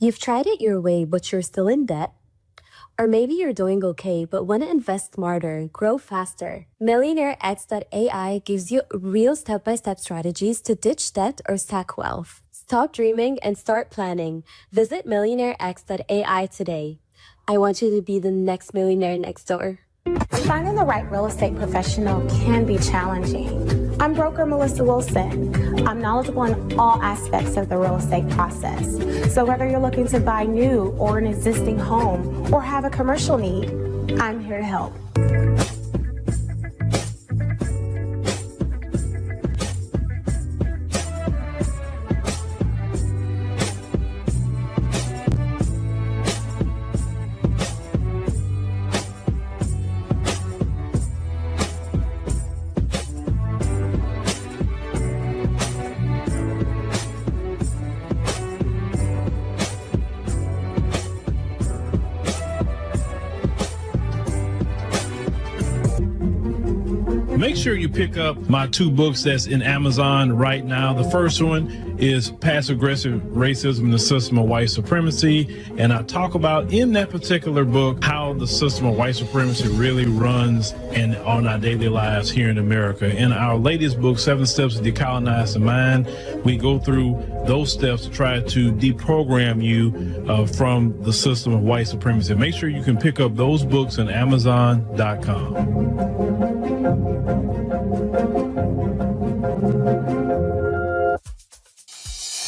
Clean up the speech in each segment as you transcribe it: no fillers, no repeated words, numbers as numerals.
You've tried it your way, but you're still in debt? Or maybe you're doing okay, but want to invest smarter, grow faster. MillionaireX.ai gives you real step-by-step strategies to ditch debt or stack wealth. Stop dreaming and start planning. Visit MillionaireX.ai today. I want you to be the next millionaire next door. Finding the right real estate professional can be challenging. I'm broker Melissa Wilson. I'm knowledgeable in all aspects of the real estate process. So whether you're looking to buy new or an existing home or have a commercial need, I'm here to help. Make sure you pick up my 2 books that's in Amazon right now. The first one is Passive-Aggressive Racism and the System of White Supremacy. And I talk about in that particular book how the system of white supremacy really runs on our daily lives here in America. In our latest book, 7 Steps to Decolonize the Mind, we go through those steps to try to deprogram you from the system of white supremacy. Make sure you can pick up those books on Amazon.com.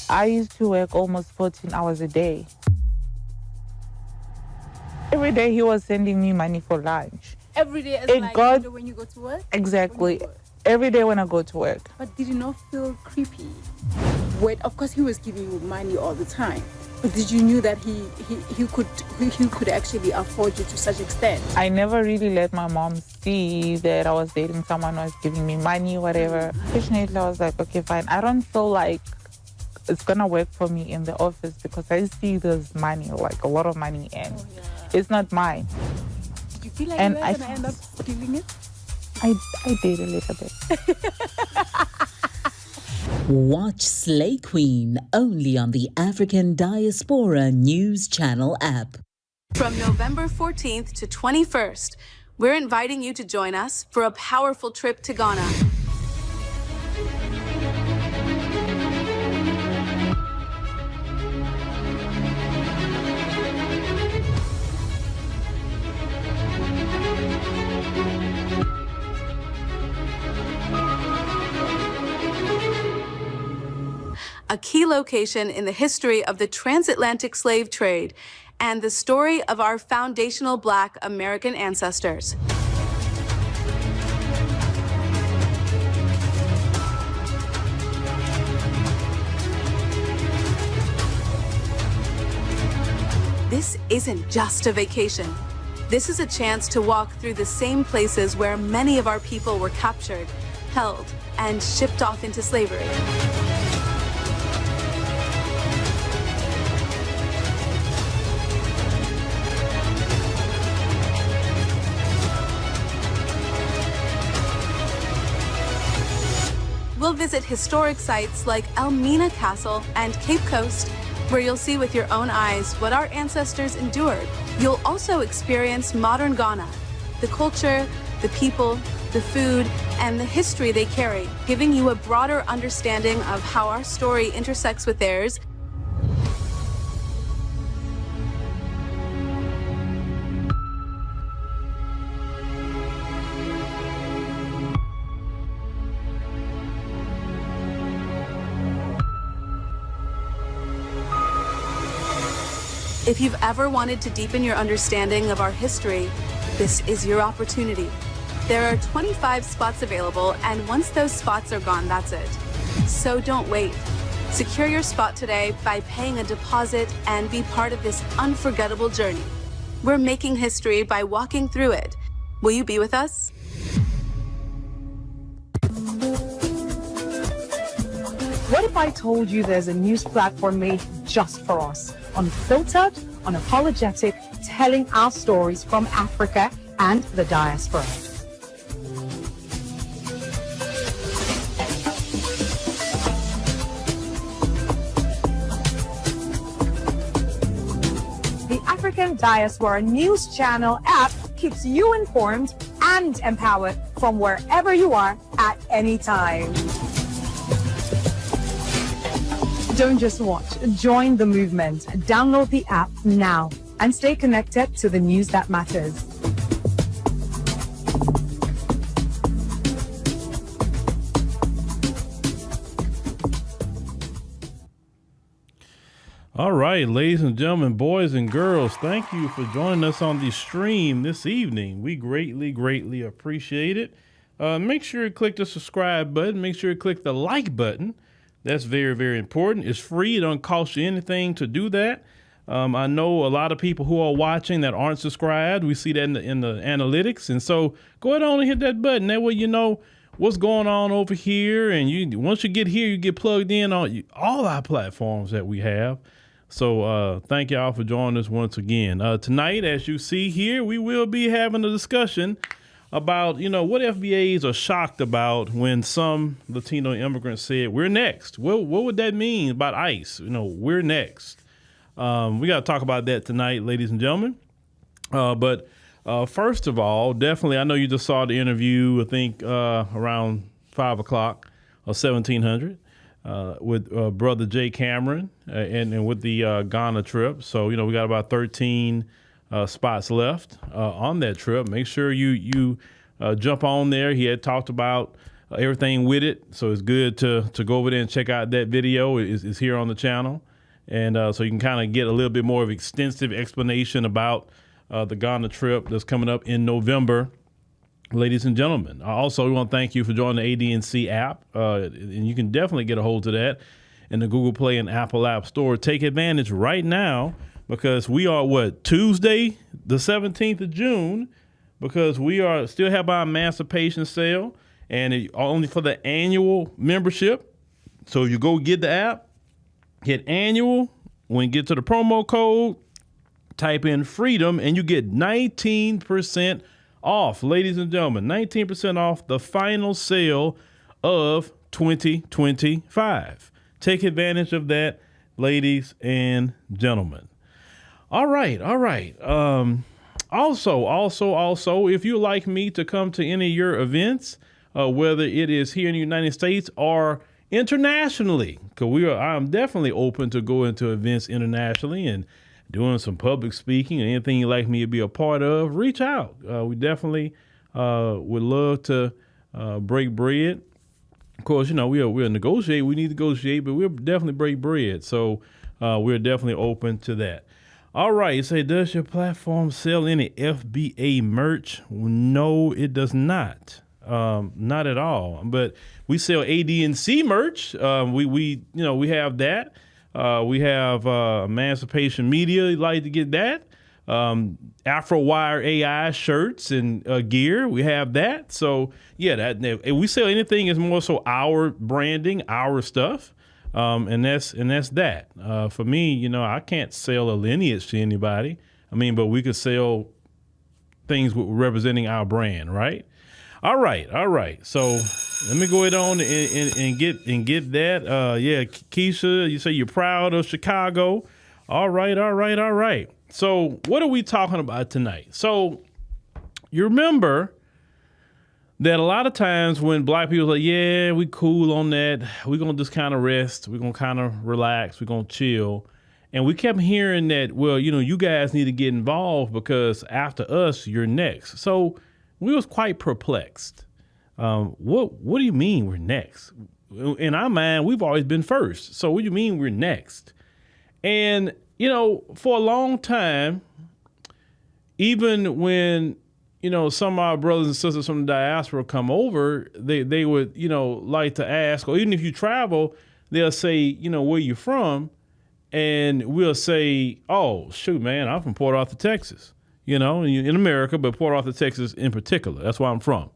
I used to work almost 14 hours a day. Every day he was sending me money for lunch. Every day is like when you go to work? Exactly. Every day when I go to work. But did you not feel creepy? Wait, of course he was giving you money all the time. But did you knew that he could actually afford you to such extent? I never really let my mom see that I was dating someone who was giving me money, whatever. Fortunately, I was like, okay, fine. I don't feel like it's gonna work for me in the office because I see there's money, like a lot of money, and it's not mine. Did you feel like you were gonna end up stealing it? I did a little bit. Watch Slay Queen only on the African Diaspora News Channel app. From November 14th to 21st, we're inviting you to join us for a powerful trip to Ghana. A key location in the history of the transatlantic slave trade and the story of our foundational Black American ancestors. This isn't just a vacation. This is a chance to walk through the same places where many of our people were captured, held, and shipped off into slavery. We'll visit historic sites like Elmina Castle and Cape Coast, where you'll see with your own eyes what our ancestors endured. You'll also experience modern Ghana, the culture, the people, the food, and the history they carry, giving you a broader understanding of how our story intersects with theirs. If you've ever wanted to deepen your understanding of our history, this is your opportunity. There are 25 spots available, and once those spots are gone, that's it. So don't wait. Secure your spot today by paying a deposit and be part of this unforgettable journey. We're making history by walking through it. Will you be with us? What if I told you there's a news platform made just for us? Unfiltered, unapologetic, telling our stories from Africa and the diaspora. African Diaspora News Channel app keeps you informed and empowered from wherever you are at any time. Don't just watch, join the movement. Download the app now and stay connected to the news that matters. All right, ladies and gentlemen, boys and girls, thank you for joining us on the stream this evening. We greatly appreciate it. Make sure you click the subscribe button. Make sure you click the like button. That's very important. It's free. It don't cost you anything to do that. I know a lot of people who are watching that aren't subscribed. We see that in the analytics. And so go ahead on and hit that button. That way you know what's going on over here. And once you get here, you get plugged in on all our platforms that we have. So thank y'all for joining us once again. Tonight, as you see here, we will be having a discussion about, what FBAs are shocked about when some Latino immigrants said, we're next. What would that mean about ICE? We're next. We got to talk about that tonight, ladies and gentlemen. But first of all, definitely, I know you just saw the interview, I think around 5 o'clock or 1700. With brother Jay Cameron and with the Ghana trip. So, we got about 13 spots left on that trip. Make sure you jump on there. He had talked about everything with it. So it's good to go over there and check out that video. It's here on the channel. And so you can kind of get a little bit more of extensive explanation about the Ghana trip that's coming up in November. Ladies and gentlemen, also, we want to thank you for joining the ADNC app. And you can definitely get a hold of that in the Google Play and Apple App Store. Take advantage right now because we are, Tuesday, the 17th of June, because we are still have our emancipation sale and only for the annual membership. So you go get the app, hit annual. When you get to the promo code, type in freedom and you get 19% off, ladies and gentlemen, 19% off the final sale of 2025. Take advantage of that, ladies and gentlemen. All right. Also, if you like me to come to any of your events, whether it is here in the United States or internationally, because I'm definitely open to going to events internationally and doing some public speaking and anything you'd like me to be a part of, reach out. We definitely would love to break bread. Of course, we'll negotiate. We need to negotiate, but we'll definitely break bread. So we're definitely open to that. All right. You say, does your platform sell any FBA merch? No, it does not. Not at all. But we sell ADNC merch. We have that. We have Emancipation Media. You'd like to get that. AfroWire AI shirts and gear. We have that. So yeah, if we sell anything is more so our branding, our stuff. And that's that. For me, I can't sell a lineage to anybody. But we could sell things representing our brand, right? All right. So let me go ahead on and get that. Keisha, you say you're proud of Chicago. All right. So what are we talking about tonight? So you remember that a lot of times when black people are like, yeah, we cool on that. We're going to just kind of rest. We're going to kind of relax. We're going to chill. And we kept hearing that, well, you guys need to get involved because after us, you're next. So we was quite perplexed. What do you mean we're next? In our mind, we've always been first. So what do you mean we're next? And, for a long time, even when, some of our brothers and sisters from the diaspora come over, they would, like to ask, or even if you travel, they'll say, where you from? And we'll say, oh, shoot, man, I'm from Port Arthur, Texas. In America, but Port Arthur, Texas in particular. That's where I'm from.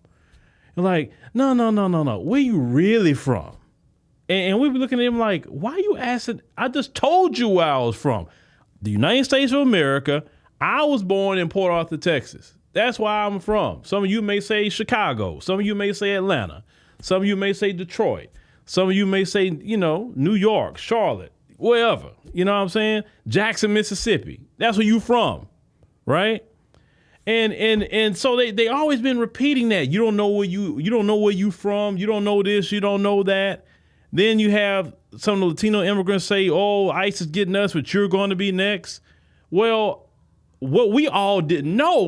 And like, no. Where you really from? And we be looking at him like, why are you asking? I just told you where I was from. The United States of America. I was born in Port Arthur, Texas. That's where I'm from. Some of you may say Chicago. Some of you may say Atlanta. Some of you may say Detroit. Some of you may say, New York, Charlotte, wherever. You know what I'm saying? Jackson, Mississippi. That's where you from. right? And so they always been repeating that. You don't know where you from. You don't know this. You don't know that. Then you have some of the Latino immigrants say, "Oh, ICE is getting us, but you're going to be next." Well, what we all did not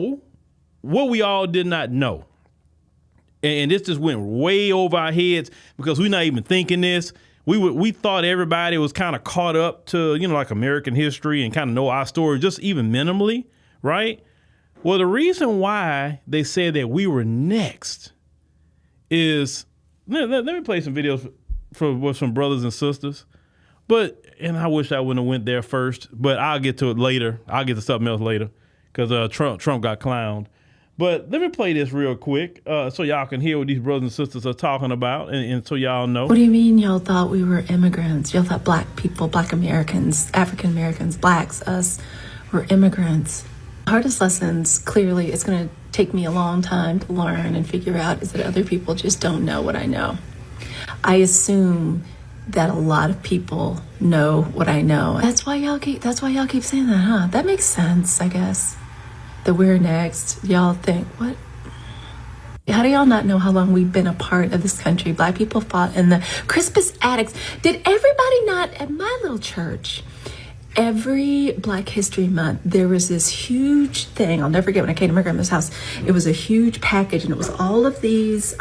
know, and this just went way over our heads because we're not even thinking this. We thought everybody was kind of caught up to, like American history and kind of know our story, just even minimally, right? Well, the reason why they said that we were next is, let me play some videos with some brothers and sisters. And I wish I wouldn't have went there first, but I'll get to it later. I'll get to something else later because Trump got clowned. But let me play this real quick so y'all can hear what these brothers and sisters are talking about and so y'all know. What do you mean y'all thought we were immigrants? Y'all thought black people, black Americans, African Americans, blacks, us, were immigrants. Hardest lessons, clearly, it's going to take me a long time to learn and figure out is that other people just don't know what I know. I assume that a lot of people know what I know. That's why y'all keep saying that, huh? That makes sense, I guess. That we're next. Y'all think, what? How do y'all not know how long we've been a part of this country? Black people fought in the Crispus Attucks. Did everybody not, at my little church, every Black History Month, there was this huge thing. I'll never forget when I came to my grandma's house. It was a huge package, and it was all of these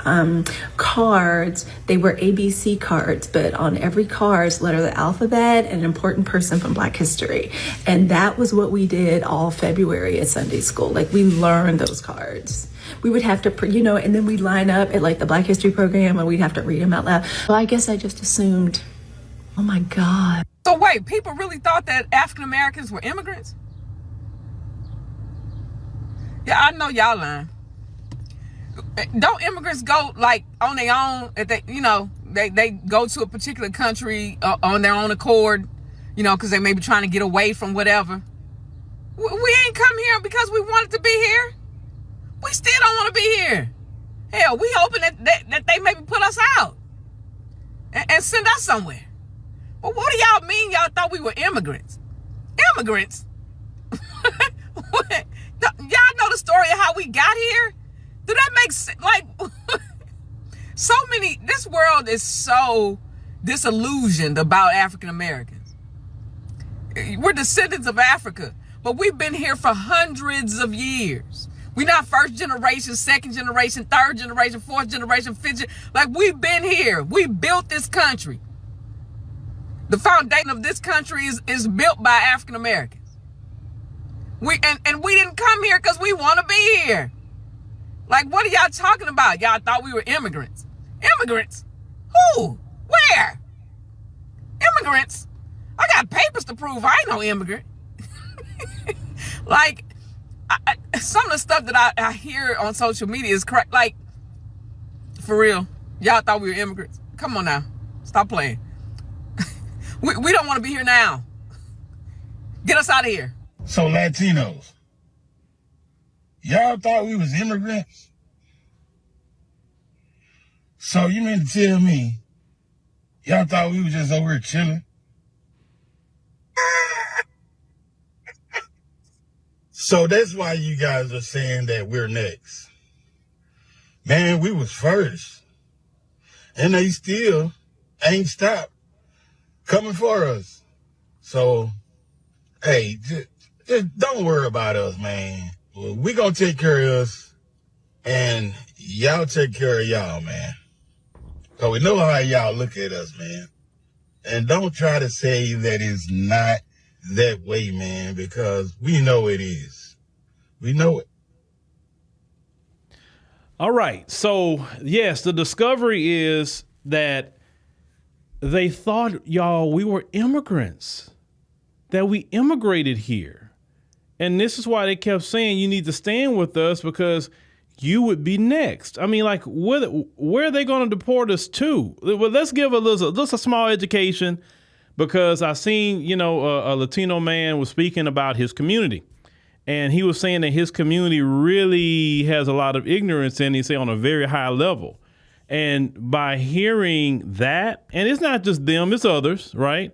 cards. They were ABC cards, but on every card is letter of the alphabet and an important person from Black history. And that was what we did all February at Sunday school. Like, we learned those cards. We would have to, and then we'd line up at like the Black History program and we'd have to read them out loud. Well, I guess I just assumed, oh my God. So wait, people really thought that African Americans were immigrants? Yeah, I know y'all lying. Don't immigrants go like on their own? If they go to a particular country on their own accord, because they may be trying to get away from whatever. We ain't come here because we wanted to be here. We still don't want to be here. Hell, we hoping that they maybe put us out and send us somewhere. But what do y'all mean y'all thought we were immigrants? Immigrants? Y'all know the story of how we got here? Do that make sense? Like, this world is so disillusioned about African Americans. We're descendants of Africa, but we've been here for hundreds of years. We're not first generation, second generation, third generation, fourth generation, fifth generation. Like, we've been here. We built this country. The foundation of this country is built by African Americans. We didn't come here because we want to be here. Like, what are y'all talking about? Y'all thought we were immigrants. Immigrants? Who? Where? Immigrants? I got papers to prove I ain't no immigrant. Like, some of the stuff that I hear on social media is correct. Like, for real, y'all thought we were immigrants. Come on now. Stop playing. We don't want to be here now. Get us out of here. So Latinos, y'all thought we was immigrants? So you mean to tell me y'all thought we was just over here chilling? So that's why you guys are saying that we're next. Man, we was first. And they still ain't stopped coming for us. So, hey, just don't worry about us, man. We gonna take care of us, and y'all take care of y'all, man. Cause we know how y'all look at us, man. And don't try to say that it's not that way, man, because we know it is. We know it. All right. So, yes, the discovery is that they thought, y'all, we were immigrants, that we immigrated here. And this is why they kept saying you need to stand with us because you would be next. I mean, like, where are they going to deport us to? Well, let's give just a small education, because I seen, a Latino man was speaking about his community. And he was saying that his community really has a lot of ignorance in, he say, on a very high level. And by hearing that, and it's not just them, it's others, right?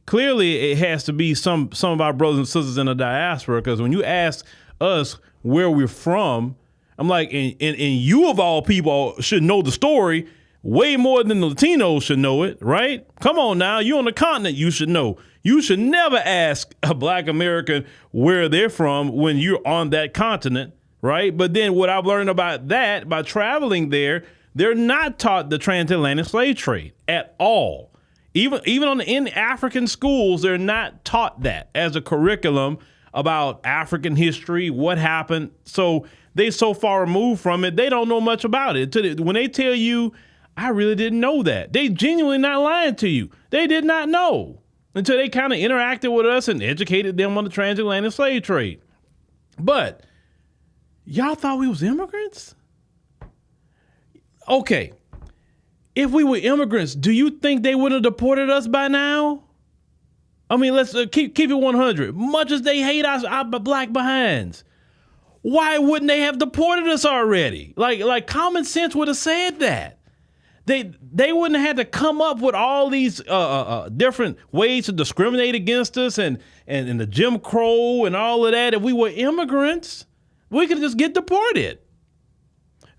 clearly it has to be some of our brothers and sisters in the diaspora, because when you ask us where we're from, I'm like, and you of all people should know the story way more than the Latinos should know it, right? Come on now, you on the continent, you should know. You should never ask a Black American where they're from when you're on that continent, right? But then what I've learned about that, by traveling there, they're not taught the transatlantic slave trade at all. Even in African schools, they're not taught that as a curriculum about African history, what happened. So they so far removed from it, they don't know much about it. When they tell you, I really didn't know that, they genuinely not lying to you. They did not know until they kind of interacted with us and educated them on the transatlantic slave trade. But y'all thought we was immigrants? Okay. If we were immigrants, do you think they would have deported us by now? I mean, let's keep it 100. Much as they hate our Black behinds, why wouldn't they have deported us already? Like common sense would have said that. They wouldn't have had to come up with all these different ways to discriminate against us and the Jim Crow and all of that. If we were immigrants, we could just get deported.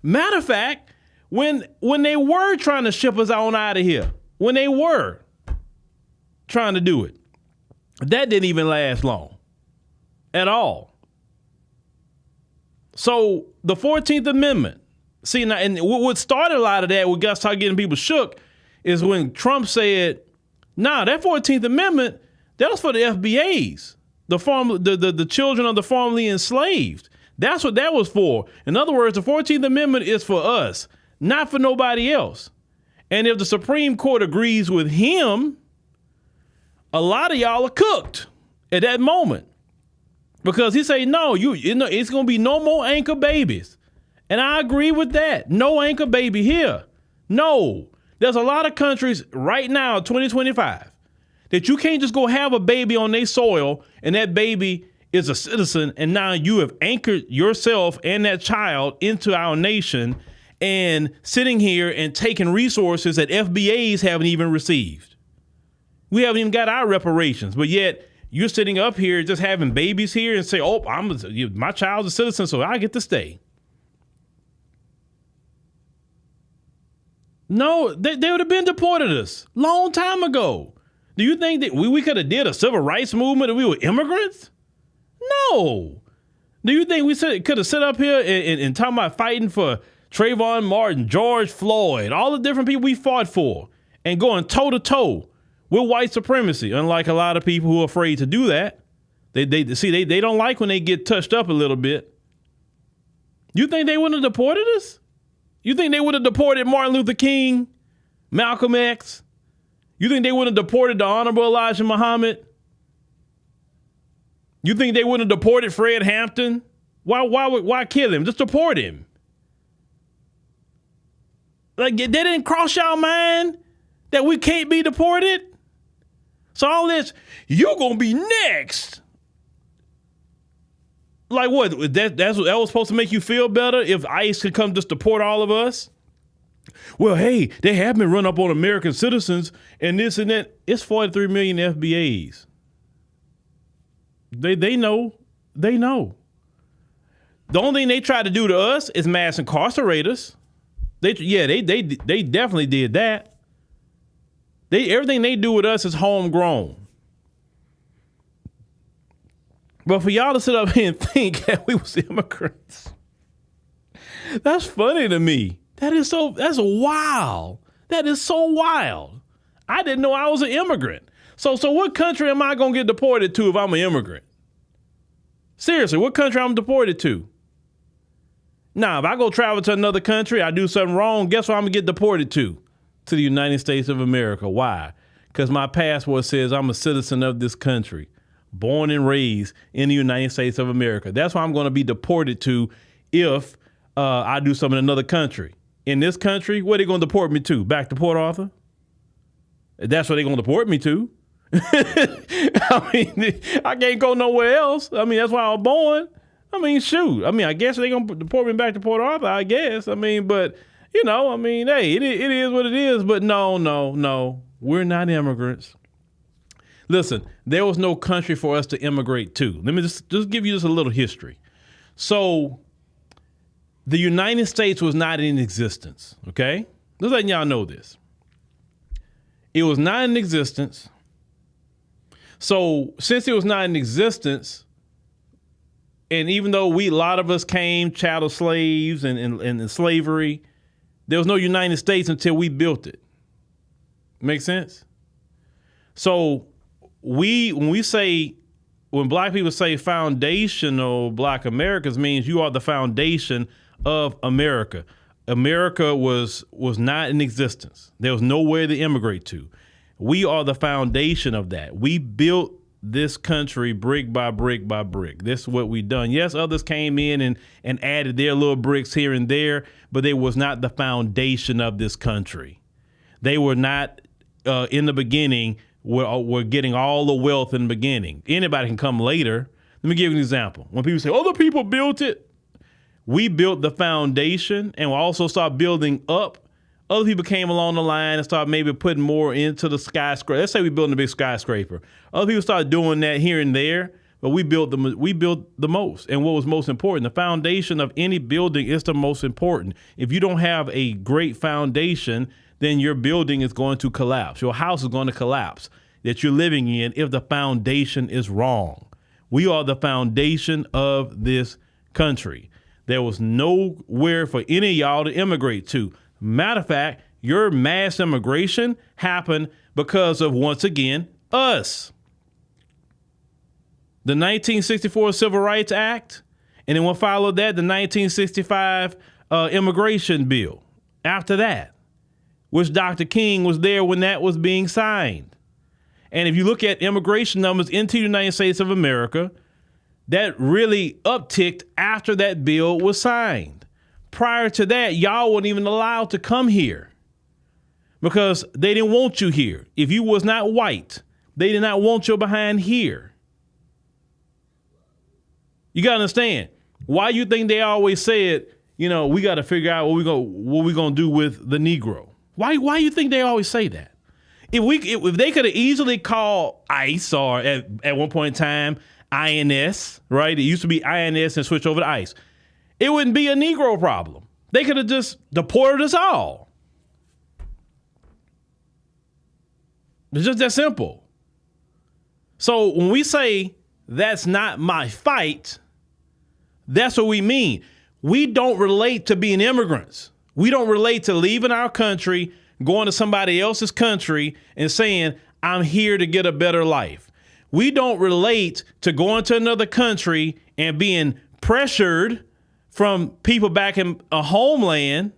Matter of fact, when they were trying to ship us on out of here, when they were trying to do it, that didn't even last long at all. So the 14th Amendment, see, now, and what started a lot of that, what got started getting people shook, is when Trump said, nah, that 14th Amendment, that was for the FBAs, the children of the formerly enslaved. That's what that was for. In other words, the 14th Amendment is for us, not for nobody else. And if the Supreme Court agrees with him, a lot of y'all are cooked at that moment, because he say, no, it's going to be no more anchor babies. And I agree with that. No anchor baby here. No, there's a lot of countries right now, 2025, that you can't just go have a baby on their soil and that baby is a citizen, and now you have anchored yourself and that child into our nation and sitting here and taking resources that FBAs haven't even received. We haven't even got our reparations, but yet you're sitting up here just having babies here and say, oh, my child's a citizen, so I get to stay. No, they would have been deported us long time ago. Do you think that we could have did a civil rights movement if we were immigrants? No. Do you think we could have sit up here and talk about fighting for Trayvon Martin, George Floyd, all the different people we fought for, and going toe to toe with white supremacy? Unlike a lot of people who are afraid to do that, they don't like when they get touched up a little bit. You think they wouldn't have deported us? You think they would have deported Martin Luther King, Malcolm X? You think they would have deported the Honorable Elijah Muhammad? You think they wouldn't have deported Fred Hampton? Why kill him? Just deport him. Like, they didn't cross y'all mind that we can't be deported? So all this, you're going to be next. Like what? That was supposed to make you feel better if ICE could come just deport all of us? Well, hey, they have been run up on American citizens and this and that. It's 43 million FBAs. They know. They know. The only thing they try to do to us is mass incarcerate us. They definitely did that. Everything they do with us is homegrown. But for y'all to sit up here and think that we was immigrants, that's funny to me. That's wild. That is so wild. I didn't know I was an immigrant. So what country am I going to get deported to if I'm an immigrant? Seriously, what country I'm deported to? Now, if I go travel to another country, I do something wrong, guess where I'm going to get deported to? To the United States of America. Why? Because my passport says I'm a citizen of this country, born and raised in the United States of America. That's why I'm going to be deported to if I do something in another country. In this country, where are they going to deport me to? Back to Port Arthur? That's where they're going to deport me to. I mean, I can't go nowhere else. I mean, that's why I was born. I mean, shoot. I mean, I guess they're going to deport me back to Port Arthur, I guess. I mean, but, you know, I mean, hey, it is what it is. But no, we're not immigrants. Listen, there was no country for us to immigrate to. Let me just give you a little history. So the United States was not in existence, okay? Just letting y'all know this. It was not in existence. So since it was not in existence, and even though a lot of us came chattel slaves and in slavery, there was no United States until we built it. Make sense? So when black people say foundational black Americans, means you are the foundation of America. America was not in existence. There was nowhere to immigrate to. We are the foundation of that. We built this country brick by brick by brick. This is what we've done. Yes, others came in and added their little bricks here and there, but they was not the foundation of this country. They were not in the beginning. We're getting all the wealth in the beginning. Anybody can come later. Let me give you an example. When people say other people built it, we built the foundation, and we'll also start building up. Other people came along the line and started maybe putting more into the skyscraper. Let's say we're building a big skyscraper. Other people started doing that here and there, but we built the most. And what was most important, the foundation of any building is the most important. If you don't have a great foundation, then your building is going to collapse. Your house is going to collapse that you're living in if the foundation is wrong. We are the foundation of this country. There was nowhere for any of y'all to immigrate to. Matter of fact, your mass immigration happened because of, once again, us. The 1964 Civil Rights Act, and then what followed that, the 1965 immigration bill. After that, which Dr. King was there when that was being signed. And if you look at immigration numbers into the United States of America, that really upticked after that bill was signed. Prior to that, y'all weren't even allowed to come here because they didn't want you here. If you was not white, they did not want you behind here. You got to understand why you think they always said, we got to figure out what we gonna do with the Negro. Why you think they always say that? If they could have easily called ICE or at one point in time INS, right? It used to be INS and switched over to ICE. It wouldn't be a Negro problem. They could have just deported us all. It's just that simple. So when we say that's not my fight, that's what we mean. We don't relate to being immigrants. We don't relate to leaving our country, going to somebody else's country and saying, I'm here to get a better life. We don't relate to going to another country and being pressured from people back in a homeland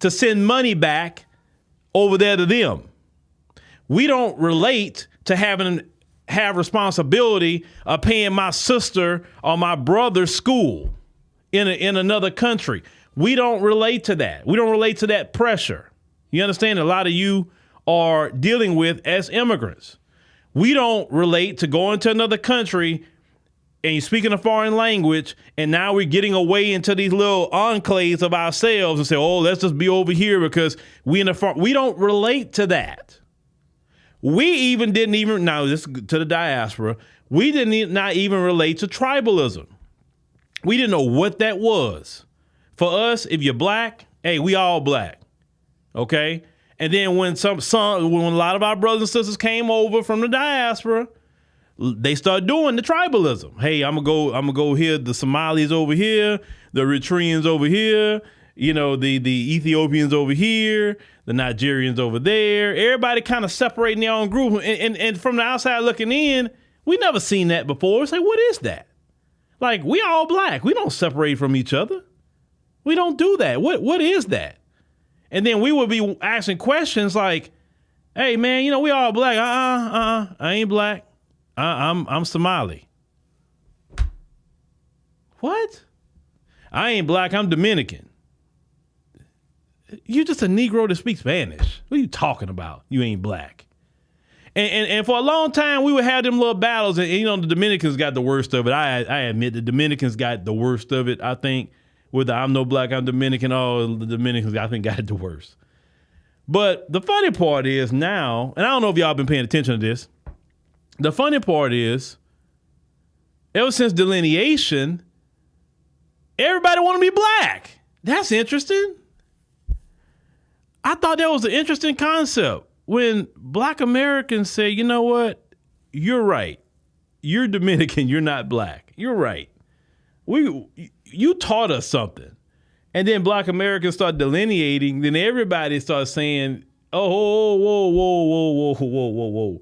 to send money back over there to them. We don't relate to have responsibility of paying my sister or my brother's school in another country. We don't relate to that. We don't relate to that pressure. You understand? A lot of you are dealing with as immigrants. We don't relate to going to another country and you're speaking a foreign language, and now we're getting away into these little enclaves of ourselves and say, oh, let's just be over here because we don't relate to that. We even didn't even, now this is to the diaspora, we not even relate to tribalism. We didn't know what that was. For us, if you're black, hey, we all black, okay? And then when when a lot of our brothers and sisters came over from the diaspora, they start doing the tribalism. Hey, I'm gonna go here. The Somalis over here, the Eritreans over here, the Ethiopians over here, the Nigerians over there. Everybody kind of separating their own group. And from the outside looking in, we never seen that before. It's like, what is that? Like, we all black. We don't separate from each other. We don't do that. What is that? And then we would be asking questions like, hey, man, we all black. I ain't black. I'm Somali. What? I ain't black. I'm Dominican. You're just a Negro that speaks Spanish. What are you talking about? You ain't black. And for a long time, we would have them little battles. And the Dominicans got the worst of it. I admit the Dominicans got the worst of it, I think. With the I'm no black, I'm Dominican. Oh, the Dominicans, I think, got it the worst. But the funny part is now, and I don't know if y'all been paying attention to this, the funny part is, ever since delineation, everybody want to be black. That's interesting. I thought that was an interesting concept when Black Americans say, you know what, you're right. You're Dominican. You're not black. You're right. You taught us something. And then Black Americans start delineating. Then everybody starts saying, oh, whoa.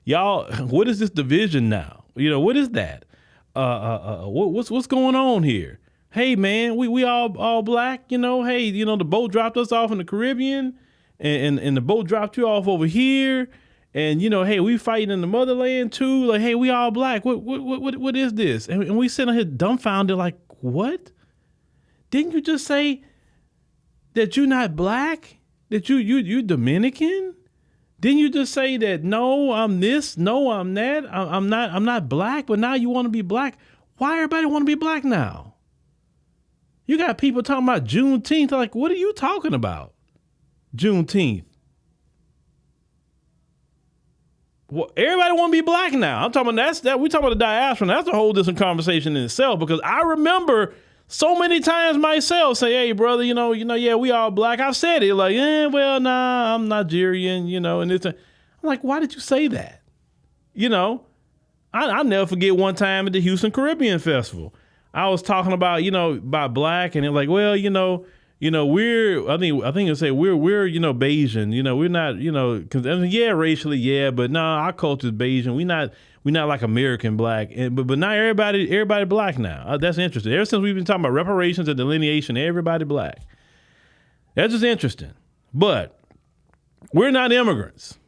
Y'all, what is this division now? What is that? What's going on here? Hey, man, we all black, hey, the boat dropped us off in the Caribbean and the boat dropped you off over here. And, hey, we fighting in the motherland too. Like, hey, we all black. What is this? And we sitting here dumbfounded like, what? Didn't you just say that you're not black? That you Dominican? Didn't you just say that, no, I'm this, no, I'm that, I'm not black, but now you want to be black? Why everybody want to be black now? You got people talking about Juneteenth. Like, what are you talking about? Juneteenth. Well, everybody want to be black now. I'm talking about we talking about the diaspora. That's a whole different conversation in itself, because I remember so many times myself say, hey, brother, yeah, we all black. I've said it like, well, nah, I'm Nigerian, and it's I'm like, why did you say that? I'll never forget one time at the Houston Caribbean Festival. I was talking about, about black, and they're like, well, we're, I think it say we're, Bayesian, we're not, cause yeah, racially, yeah, but nah, our culture is Bayesian. We're not like American black, but now everybody black now. That's interesting. Ever since we've been talking about reparations and delineation, everybody black. That's just interesting. But we're not immigrants.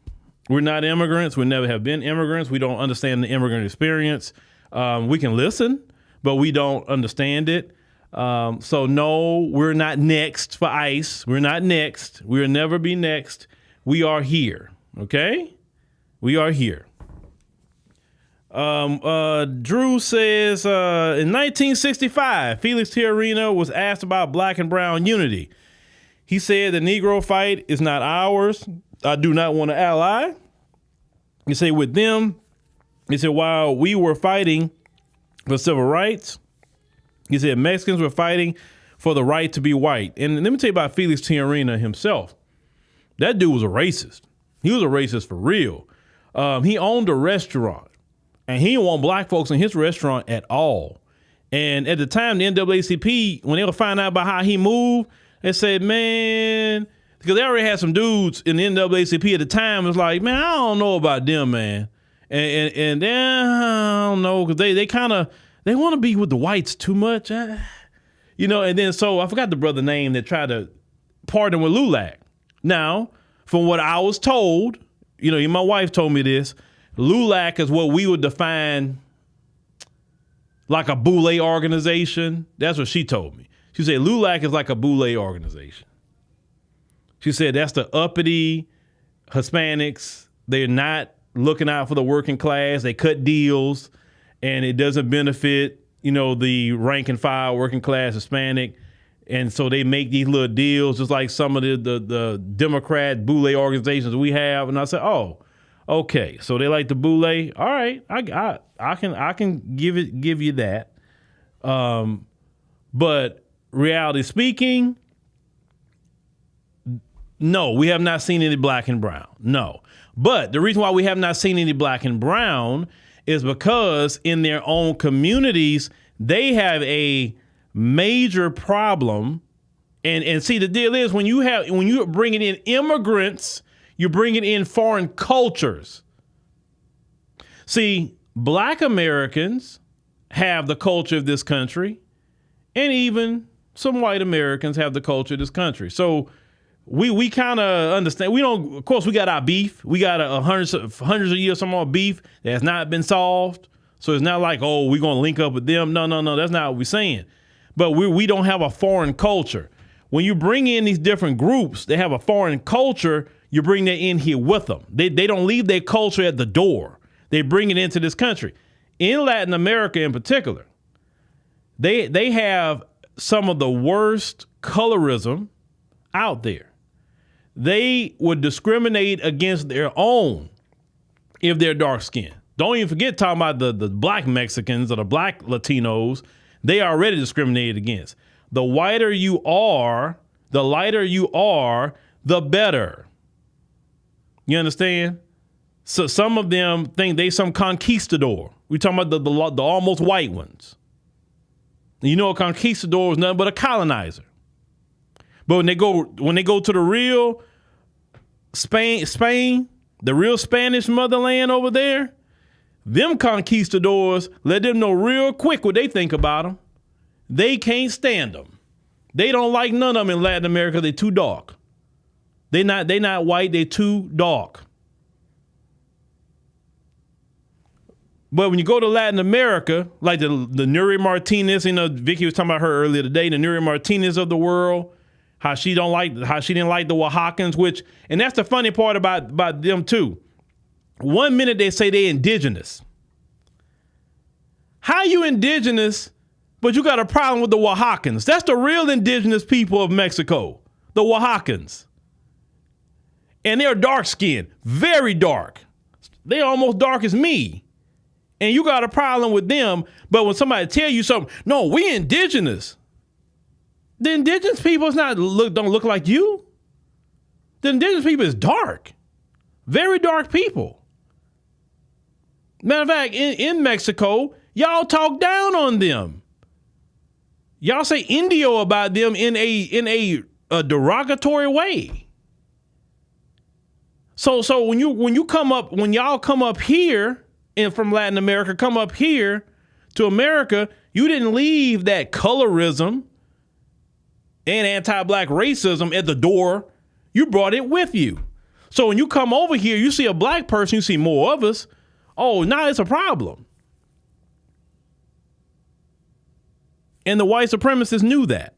We're not immigrants. We never have been immigrants. We don't understand the immigrant experience. We can listen, but we don't understand it. So no, we're not next for ICE. We're not next. We'll never be next. We are here. Okay? We are here. Drew says, in 1965, Felix Tijerino was asked about black and brown unity. He said the Negro fight is not ours. I do not want to ally. He said with them, he said, while we were fighting for civil rights, he said Mexicans were fighting for the right to be white. And let me tell you about Felix Tijerino himself. That dude was a racist. He was a racist for real. He owned a restaurant. And he didn't want black folks in his restaurant at all. And at the time, the NAACP, when they would find out about how he moved, they said, man, because they already had some dudes in the NAACP at the time, it was like, man, I don't know about them, man. And then, I don't know, because they want to be with the whites too much. And then so I forgot the brother name that tried to partner with LULAC. Now, from what I was told, my wife told me this, LULAC is what we would define like a boule organization. That's what she told me. She said LULAC is like a boule organization. She said that's the uppity Hispanics. They're not looking out for the working class. They cut deals, and it doesn't benefit, the rank and file working class Hispanic. And so they make these little deals just like some of the Democrat boule organizations we have. And I said, oh, okay, so they like the boule. All right, I can give you that. But reality speaking, no, we have not seen any black and brown. No. But the reason why we have not seen any black and brown is because in their own communities, they have a major problem. And see, the deal is when you're bringing in immigrants, you're bringing in foreign cultures. See, black Americans have the culture of this country, and even some white Americans have the culture of this country. So we kind of understand. We don't, of course, we got our beef. We got hundreds of years of more beef that has not been solved. So it's not like, oh, we're going to link up with them. No, that's not what we're saying. But we don't have a foreign culture. When you bring in these different groups, they have a foreign culture. You bring that in here with them. They don't leave their culture at the door. They bring it into this country. In Latin America in particular, they have some of the worst colorism out there. They would discriminate against their own if they're dark skinned. Don't even forget talking about the black Mexicans or the black Latinos. They are already discriminated against. The whiter you are, the lighter you are, the better. You understand? So some of them think they some conquistador. We're talking about the almost white ones. You know, a conquistador is nothing but a colonizer. But when they go to the real Spain, the real Spanish motherland over there, them conquistadors, let them know real quick what they think about them. They can't stand them. They don't like none of them in Latin America. They're too dark. They not white. They're too dark. But when you go to Latin America, like the Nuri Martinez, you know, Vicky was talking about her earlier today, the Nuri Martinez of the world, how she didn't like the Oaxacans, and that's the funny part about them too. 1 minute they say they indigenous. How you indigenous, but you got a problem with the Oaxacans? That's the real indigenous people of Mexico, the Oaxacans. And they're dark skinned, very dark. They're almost dark as me. And you got a problem with them, but when somebody tell you something, no, we indigenous. The indigenous people don't look like you. The indigenous people is dark. Very dark people. Matter of fact, in Mexico, y'all talk down on them. Y'all say Indio about them in a derogatory way. So when y'all come up here and from Latin America, come up here to America, you didn't leave that colorism and anti-black racism at the door. You brought it with you. So when you come over here, you see a black person, you see more of us. Oh, now it's a problem. And the white supremacists knew that.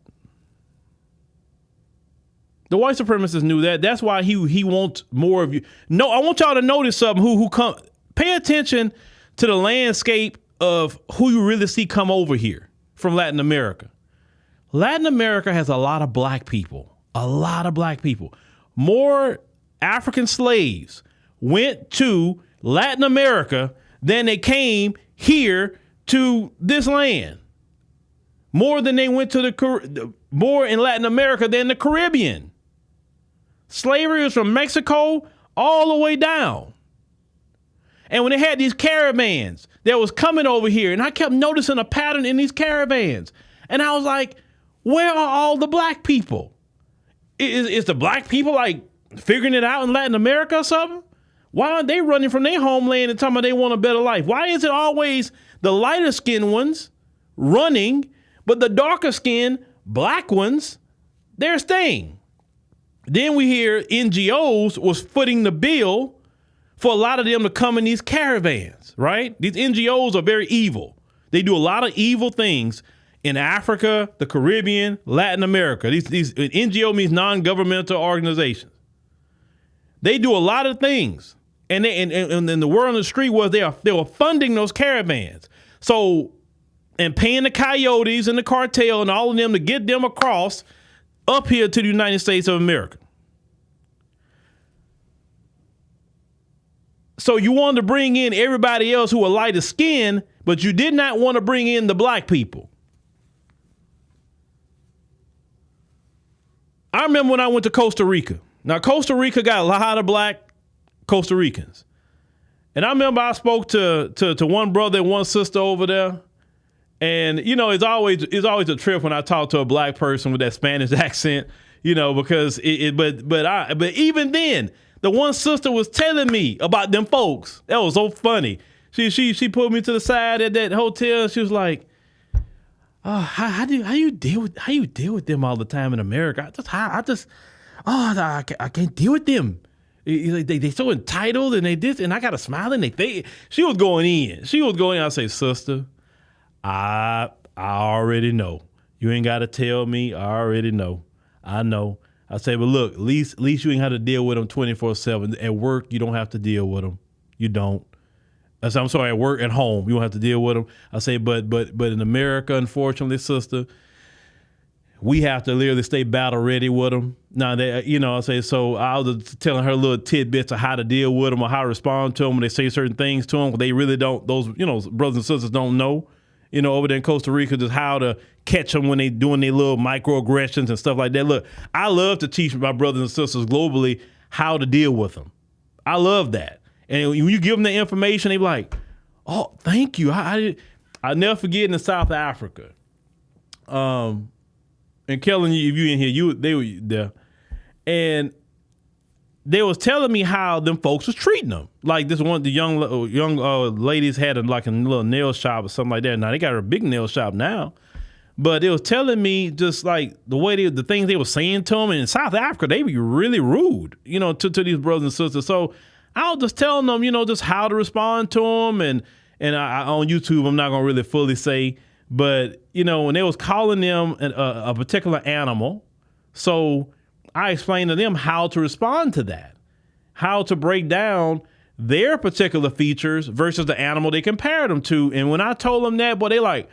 The white supremacists knew that. That's why he wants more of you. No, I want y'all to notice something. Who come? Pay attention to the landscape of who you really see come over here from Latin America. Latin America has a lot of black people. A lot of black people. More African slaves went to Latin America than they came here to this land. More than they went to more in Latin America than the Caribbean. Slavery was from Mexico all the way down. And when they had these caravans that was coming over here, and I kept noticing a pattern in these caravans, and I was like, where are all the black people? Is the black people like figuring it out in Latin America or something? Why aren't they running from their homeland and talking about they want a better life? Why is it always the lighter skinned ones running, but the darker skinned black ones, they're staying? Then we hear NGOs was footing the bill for a lot of them to come in these caravans, right? These NGOs are very evil. They do a lot of evil things in Africa, the Caribbean, Latin America. These NGO means non-governmental organizations. They do a lot of things. And the word on the street was they were funding those caravans. So, and paying the coyotes and the cartel and all of them to get them across up here to the United States of America. So you wanted to bring in everybody else who were lighter skinned, but you did not want to bring in the black people. I remember when I went to Costa Rica. Now, Costa Rica got a lot of black Costa Ricans. And I remember I spoke to one brother and one sister over there. And, you know, it's always a trip when I talk to a black person with that Spanish accent, you know, because but even then, the one sister was telling me about them folks. That was so funny. She pulled me to the side at that hotel. She was like, "Oh, how you deal with them all the time in America? I can't deal with them. They so entitled and they this and I got to smile and they." She was going in. I say, "Sister, I already know. You ain't got to tell me. I already know. I know." I say, but look, at least you ain't have to deal with them 24/7. At work, you don't have to deal with them. You don't. I say, I'm sorry, at work, at home, you don't have to deal with them. I say, but in America, unfortunately, sister, we have to literally stay battle ready with them. Now, so I was telling her little tidbits of how to deal with them or how to respond to them when they say certain things to them. They really don't, those, brothers and sisters don't know, over there in Costa Rica, just how to catch them when they doing their little microaggressions and stuff like that. Look, I love to teach my brothers and sisters globally how to deal with them. I love that. And when you give them the information, they be like, oh, thank you. I'll never forget in South Africa. And Kellen, if you in here, they were there, and they was telling me how them folks was treating them. Like the young ladies had a little nail shop or something like that. Now they got a big nail shop now, but it was telling me just like the things they were saying to them. And in South Africa, they be really rude, to these brothers and sisters. So I was just telling them, just how to respond to them. And I on YouTube, I'm not gonna really fully say. But, when they was calling them a particular animal, so I explained to them how to respond to that, how to break down their particular features versus the animal they compared them to. And when I told them that, boy, they like,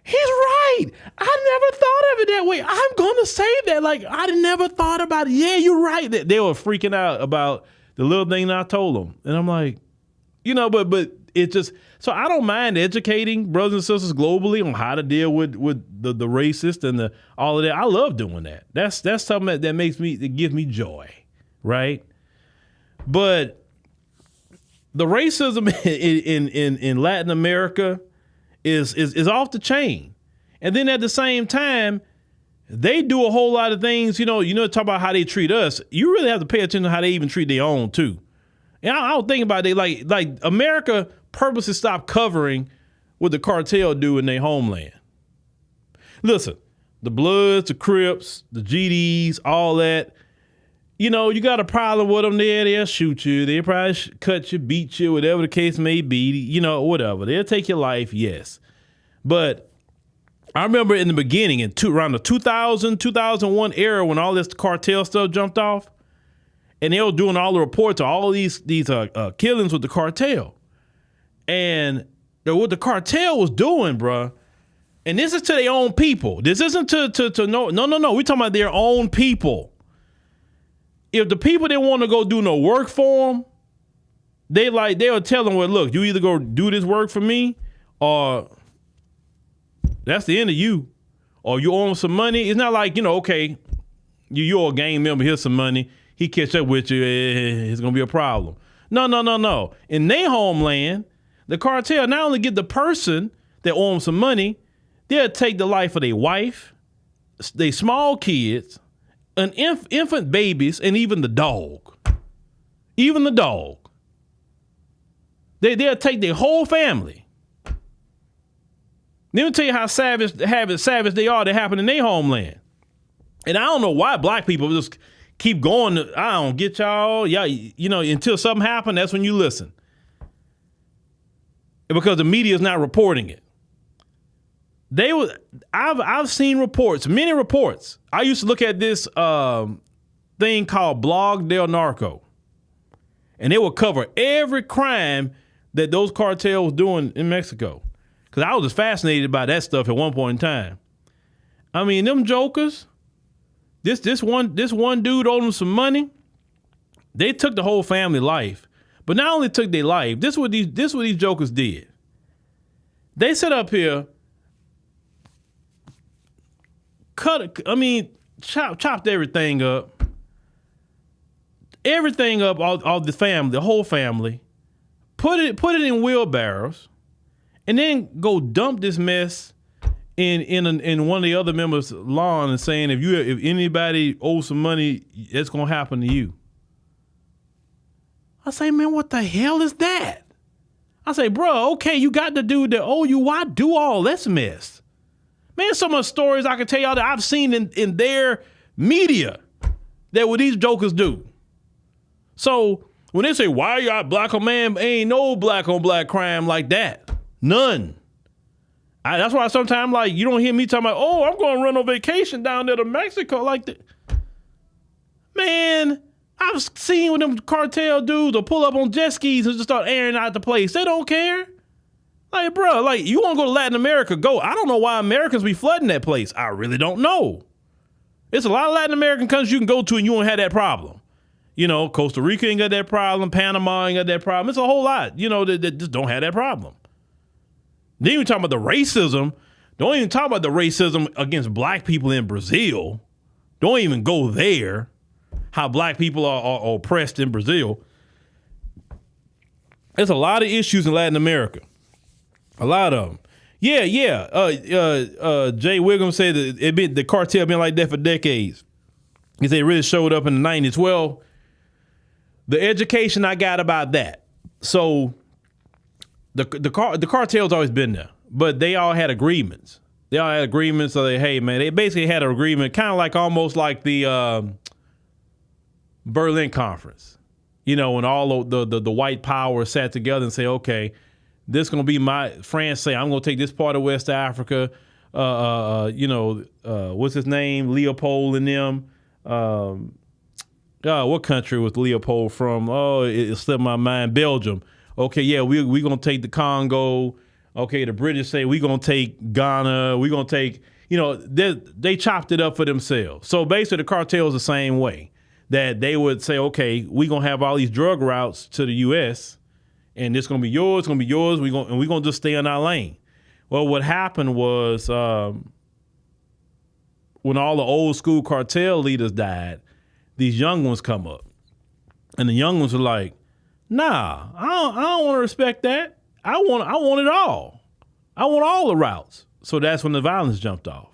he's right. I never thought of it that way. I'm going to say that. Like, I never thought about it. Yeah, you're right. They were freaking out about the little thing that I told them. And I'm like, but it just, so I don't mind educating brothers and sisters globally on how to deal with the racist and all of that. I love doing that. That's something that gives me joy, right? But the racism in Latin America is off the chain. And then at the same time, they do a whole lot of things, talk about how they treat us. You really have to pay attention to how they even treat their own too. And I don't think about it like America purposely stopped covering what the cartel do in their homeland. Listen, the Bloods, the Crips, the GDs, all that, you got a problem with them there, they'll shoot you. They'll probably cut you, beat you, whatever the case may be, whatever. They'll take your life, yes. But I remember in the beginning, around the 2000, 2001 era when all this cartel stuff jumped off, and they were doing all the reports of all these killings with the cartel. And what the cartel was doing, bruh, and this is to their own people. This isn't to no. We're talking about their own people. If the people didn't want to go do no work for them, they would tell them, well, look, you either go do this work for me, or that's the end of you, or you owe them some money. It's not like, okay, you're a gang member, here's some money. He catch up with you, it's going to be a problem. No. In their homeland, the cartel not only get the person that owes them some money, they'll take the life of their wife, their small kids, an infant babies, and even the dog. Even the dog. They'll take their whole family. Let me tell you how savage they are that happen in their homeland. And I don't know why black people just keep going. I don't get y'all. Yeah, until something happens, that's when you listen. Because the media is not reporting it. I've seen reports, many reports. I used to look at this thing called Blog del Narco, and they would cover every crime that those cartels doing in Mexico. Because I was just fascinated by that stuff at one point in time. I mean, them jokers. This one dude owed them some money. They took the whole family life, but not only took their life. This what these jokers did. They set up here, chopped everything up, all the family, the whole family, put it in wheelbarrows, and then go dump this mess in one of the other members' lawn and saying, if anybody owes some money, it's gonna happen to you. I say, man, what the hell is that? I say, bro, okay, you got the dude that owe you. Why do all this mess? Man, some of the stories I can tell y'all that I've seen in their media that what these jokers do. So when they say, why are y'all black on man, ain't no black on black crime like that. None. That's why sometimes, you don't hear me talking about, oh, I'm going to run on vacation down there to Mexico like that. Man, I've seen when them cartel dudes will pull up on jet skis and just start airing out the place. They don't care. Like, bro, like, you want to go to Latin America, go. I don't know why Americans be flooding that place. I really don't know. It's a lot of Latin American countries you can go to and you won't have that problem. You know, Costa Rica ain't got that problem. Panama ain't got that problem. It's a whole lot, you know, that just don't have that problem. Then you talking about the racism. Don't even talk about the racism against black people in Brazil. Don't even go there. How black people are oppressed in Brazil. There's a lot of issues in Latin America. A lot of them. Yeah. Jay Wiggum said that the cartel been like that for decades. He said it really showed up in the 90s. Well, the education I got about that. So the cartel's always been there, but they all had agreements. So hey, man, they basically had an agreement, kind of like almost like the Berlin Conference. You know, when all the white power sat together and say, okay, this is going to be France say, I'm going to take this part of West Africa, what's his name? Leopold and them. What country was Leopold from? Oh, it slipped my mind. Belgium. Okay, yeah, we're going to take the Congo. Okay, the British say we're going to take Ghana. We're going to take, they chopped it up for themselves. So basically the cartel is the same way, that they would say, okay, we're going to have all these drug routes to the U.S., and it's going to be yours, we're going to just stay in our lane. Well, what happened was when all the old school cartel leaders died, these young ones come up. And the young ones are like, nah, I don't want to respect that. I want it all. I want all the routes. So that's when the violence jumped off.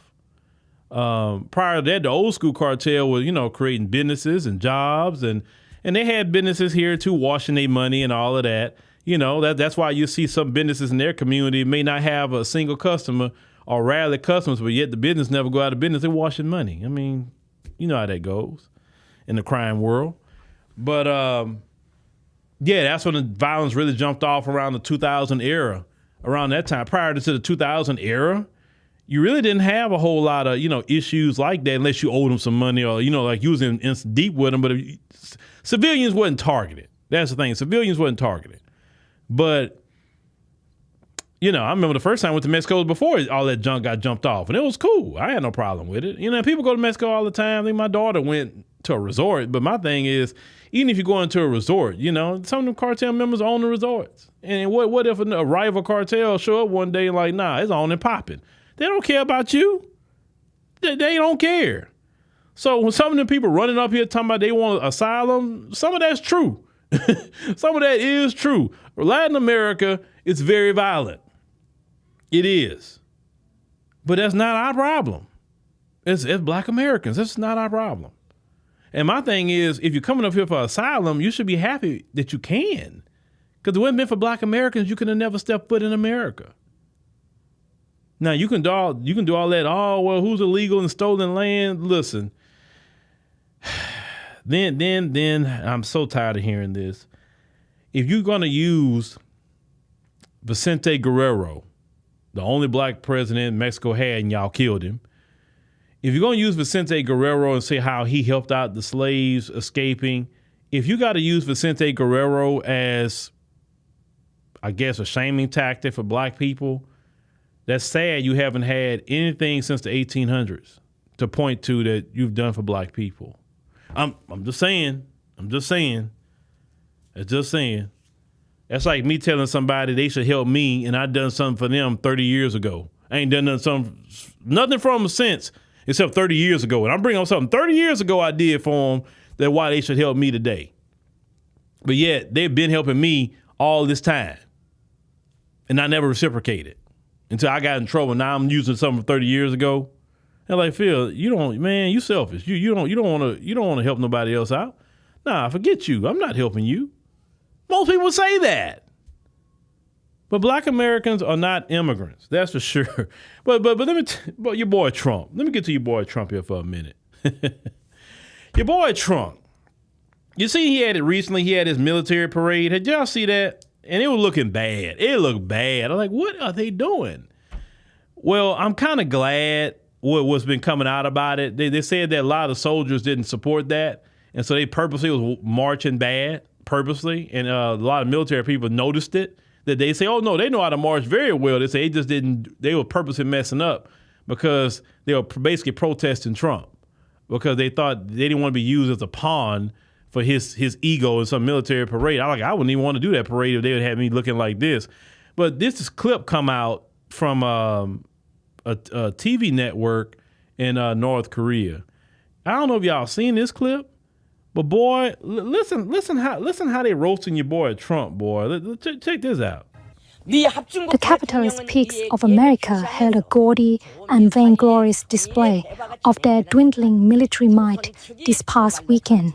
Prior to that, the old school cartel was, creating businesses and jobs, and they had businesses here too, washing their money and all of that. That's why you see some businesses in their community may not have a single customer or rarely customers, but yet the business never go out of business. They're washing money. I mean, you know how that goes in the crime world. But that's when the violence really jumped off around the 2000 era. Around that time, prior to the 2000 era, you really didn't have a whole lot of, issues like that unless you owed them some money or, like you was in deep with them. But civilians wasn't targeted. That's the thing. Civilians wasn't targeted. But, I remember the first time I went to Mexico was before all that junk got jumped off. And it was cool. I had no problem with it. People go to Mexico all the time. I think my daughter went to a resort. But my thing is, even if you go into a resort, some of them cartel members own the resorts. And what if a rival cartel show up one day and like, nah, it's on and popping. They don't care about you. They don't care. So when some of the people running up here talking about they want asylum, some of that's true. Some of that is true. Latin America is very violent. It is. But that's not our problem. It's black Americans. That's not our problem. And my thing is, if you're coming up here for asylum, you should be happy that you can. Because if it wasn't meant for black Americans, you could have never stepped foot in America. Now, you can do all that, who's illegal and stolen land? Listen, then I'm so tired of hearing this. If you're going to use Vicente Guerrero, the only black president Mexico had, and y'all killed him, if you're going to use Vicente Guerrero and say how he helped out the slaves escaping, if you got to use Vicente Guerrero as, I guess, a shaming tactic for black people, that's sad you haven't had anything since the 1800s to point to that you've done for black people. I'm just saying. It's just saying. That's like me telling somebody they should help me and I done something for them 30 years ago. I ain't done nothing for them since except 30 years ago. And I'm bringing up something 30 years ago I did for them, that why they should help me today. But yet they've been helping me all this time. And I never reciprocated until I got in trouble. Now I'm using something from 30 years ago. And like, Phil, you selfish. You don't want to help nobody else out. Nah, forget you. I'm not helping you. Most people say that. But black Americans are not immigrants. That's for sure. But but your boy Trump. Let me get to your boy Trump here for a minute. Your boy Trump. You see he had it recently. He had his military parade. Did y'all see that? And it was looking bad. It looked bad. I'm like, what are they doing? Well, I'm kind of glad what's been coming out about it. They said that a lot of soldiers didn't support that. And so they purposely was marching bad, purposely. And a lot of military people noticed it. that they say, oh no, they know how to march very well. They say they were purposely messing up because they were basically protesting Trump because they thought they didn't want to be used as a pawn for his ego in some military parade. I wouldn't even want to do that parade if they would have me looking like this. But this clip come out from a TV network in North Korea. I don't know if y'all seen this clip, but boy, listen how they roasting your boy Trump, boy. Check this out. The capitalist peaks of America held a gaudy and vainglorious display of their dwindling military might this past weekend.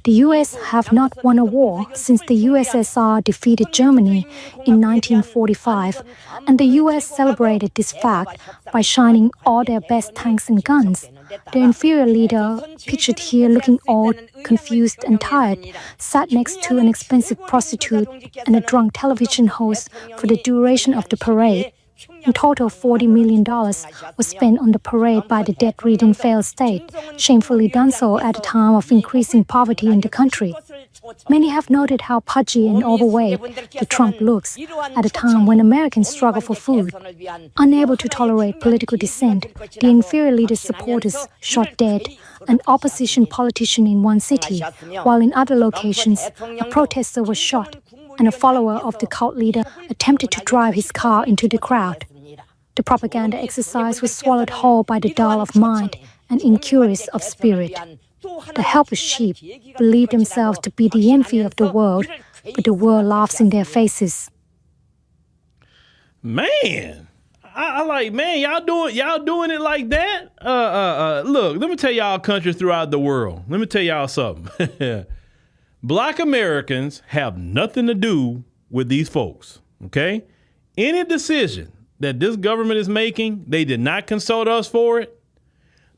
The U.S. have not won a war since the USSR defeated Germany in 1945, and the U.S. celebrated this fact by shining all their best tanks and guns. The inferior leader, pictured here looking old, confused and tired, sat next to an expensive prostitute and a drunk television host for the duration of the parade. In total, $40 million was spent on the parade by the debt-ridden failed state, shamefully done so at a time of increasing poverty in the country. Many have noted how pudgy and overweight the Trump looks at a time when Americans struggle for food. Unable to tolerate political dissent, the inferior leader's supporters shot dead an opposition politician in one city, while in other locations, a protester was shot and a follower of the cult leader attempted to drive his car into the crowd. The propaganda exercise was swallowed whole by the dull of mind and incurious of spirit. The helpless sheep believe themselves to be the envy of the world, but the world laughs in their faces. Man, I like, man, y'all doing it like that? Look, let me tell y'all countries throughout the world. Let me tell y'all something. Black Americans have nothing to do with these folks, okay? Any decision that this government is making, they did not consult us for it.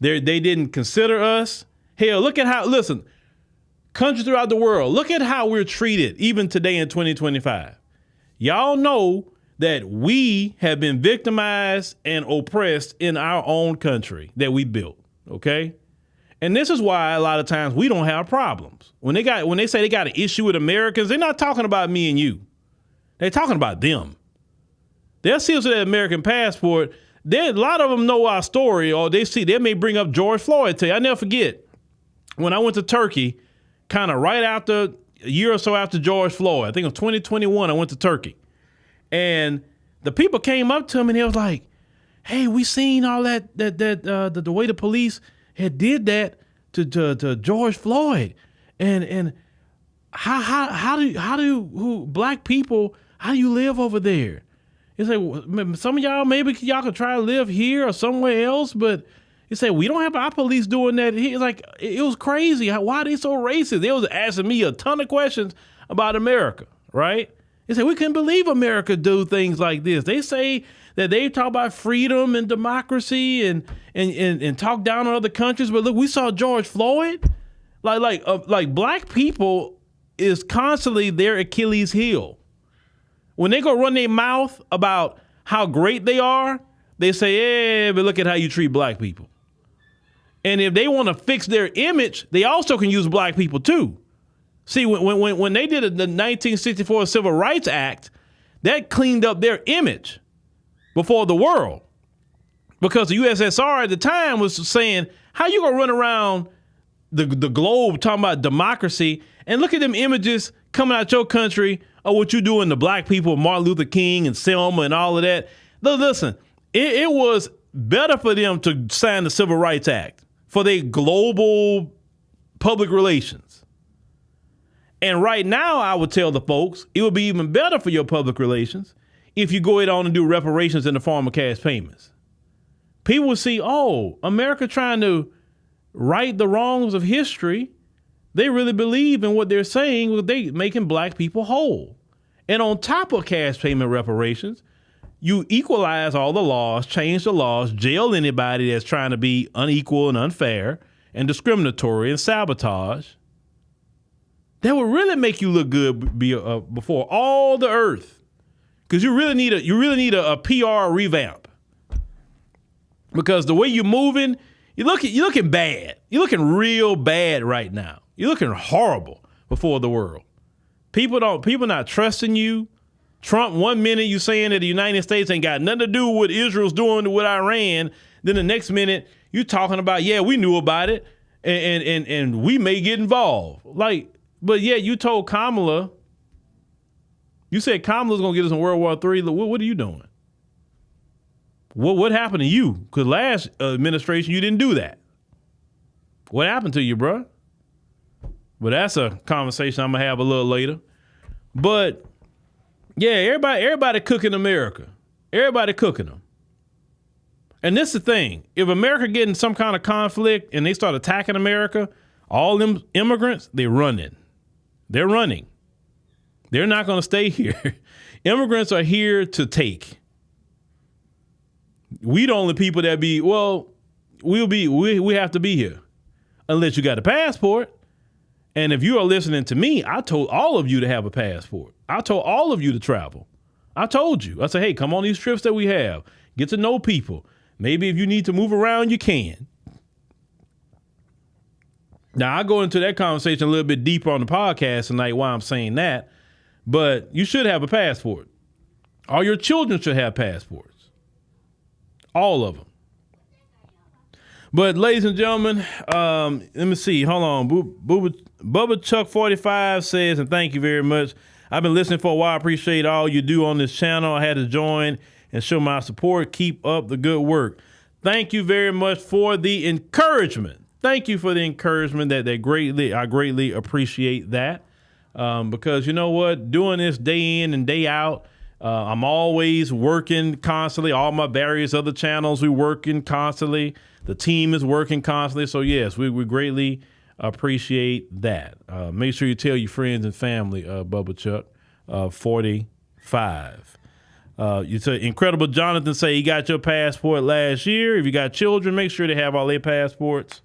They didn't consider us. Hell, look at how, listen, countries throughout the world, look at how we're treated even today in 2025. Y'all know that we have been victimized and oppressed in our own country that we built, okay? And this is why a lot of times we don't have problems. When they say they got an issue with Americans, they're not talking about me and you. They're talking about them. They'll see us with that American passport. A lot of them know our story, or they may bring up George Floyd to you. I never forget when I went to Turkey, kind of right after a year or so after George Floyd. I think it was 2021. I went to Turkey, and the people came up to me and they was like, "Hey, we seen all that the way the police had did that to George Floyd, and how do black people, how do you live over there?" He said, well, some of y'all, maybe y'all could try to live here or somewhere else, but he said, we don't have our police doing that. He's like, it was crazy. Why are they so racist? They was asking me a ton of questions about America, right? He said, we couldn't believe America do things like this. They say that they talk about freedom and democracy and talk down on other countries, but look, we saw George Floyd. Like black people is constantly their Achilles heel. When they go run their mouth about how great they are, they say, "Yeah, but look at how you treat black people." And if they want to fix their image, they also can use black people too. See, when they did the 1964 Civil Rights Act, that cleaned up their image before the world. Because the USSR at the time was saying, how you gonna run around the globe talking about democracy and look at them images coming out your country of what you doing to black people, Martin Luther King and Selma and all of that. Listen, it was better for them to sign the Civil Rights Act for their global public relations. And right now, I would tell the folks, it would be even better for your public relations if you go ahead on and do reparations in the form of cash payments. People will see, oh, America trying to right the wrongs of history. They really believe in what they're saying. They making black people whole. And on top of cash payment reparations, you equalize all the laws, change the laws, jail anybody that's trying to be unequal and unfair and discriminatory and sabotage. That would really make you look good before all the earth. Because you really need a PR revamp. Because the way you're moving, you're looking bad. You're looking real bad right now. You're looking horrible before the world. People not trusting you. Trump, 1 minute you saying that the United States ain't got nothing to do with what Israel's doing with Iran. Then the next minute you talking about, yeah, we knew about it and we may get involved. Like, but yeah, you told Kamala, you said Kamala's going to get us in World War III. What are you doing? What happened to you? Because last administration, you didn't do that. What happened to you, bro? But that's a conversation I'm going to have a little later. But yeah, everybody cooking America. Everybody cooking them. And this is the thing. If America getting some kind of conflict and they start attacking America, all them immigrants, they're running. They're running. They're not going to stay here. Immigrants are here to take. We the only people that we have to be here unless you got a passport. And if you are listening to me, I told all of you to have a passport. I told all of you to travel. I told you. I said, hey, come on these trips that we have. Get to know people. Maybe if you need to move around, you can. Now, I'll go into that conversation a little bit deeper on the podcast tonight why I'm saying that. But you should have a passport. All your children should have passports. All of them. But ladies and gentlemen, let me see. Hold on. Bubba Chuck 45 says, and thank you very much. I've been listening for a while. I appreciate all you do on this channel. I had to join and show my support. Keep up the good work. Thank you very much for the encouragement. Thank you for the encouragement. I greatly appreciate that. Because you know what? Doing this day in and day out, I'm always working constantly. All my various other channels, we're working constantly. The team is working constantly. So yes, we greatly appreciate that. Make sure you tell your friends and family, Bubba Chuck 45. You say Incredible Jonathan say he got your passport last year. If you got children, make sure they have all their passports.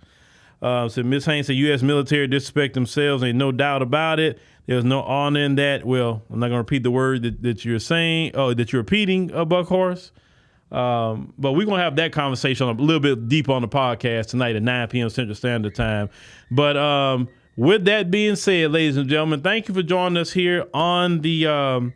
So Ms. Haynes said U.S. military disrespect themselves. Ain't no doubt about it. There's no honor in that. Well, I'm not going to repeat the word that you're saying, that you're repeating, Buckhorse. But we're going to have that conversation a little bit deeper on the podcast tonight at 9 p.m. Central Standard Time. But with that being said, ladies and gentlemen, thank you for joining us here on the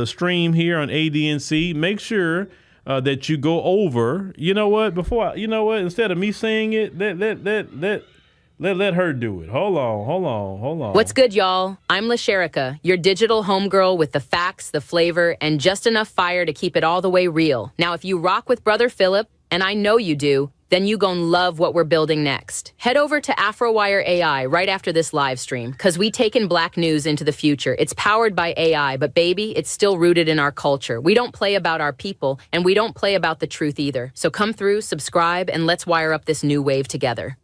stream here on ADNC. Make sure that you go over. You know what? Instead of me saying it, let her do it. Hold on. What's good, y'all? I'm LaSherica, your digital homegirl with the facts, the flavor, and just enough fire to keep it all the way real. Now, if you rock with brother Phillip, and I know you do, then you gon' love what we're building next. Head over to AfroWire AI right after this live stream, because we taken Black news into the future. It's powered by AI, but baby, it's still rooted in our culture. We don't play about our people, and we don't play about the truth either. So come through, subscribe, and let's wire up this new wave together.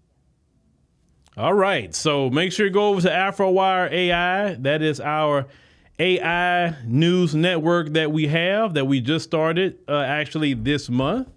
All right. So make sure you go over to AfroWire AI. That is our AI news network that we have that we just started actually this month.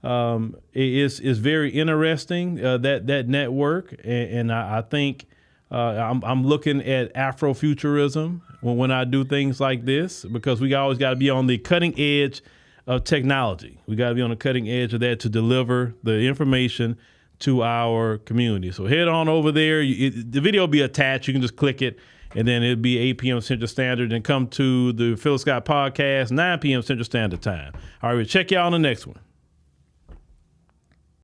It is very interesting, that network. And I think I'm looking at Afrofuturism when I do things like this, because we always got to be on the cutting edge of technology. We got to be on the cutting edge of that to deliver the information to our community. So head on over there. The video will be attached. You can just click it, and then it'll be 8 p.m. Central Standard, and come to the Phillip Scott podcast, 9 p.m. Central Standard Time. All right, we'll check y'all on the next one.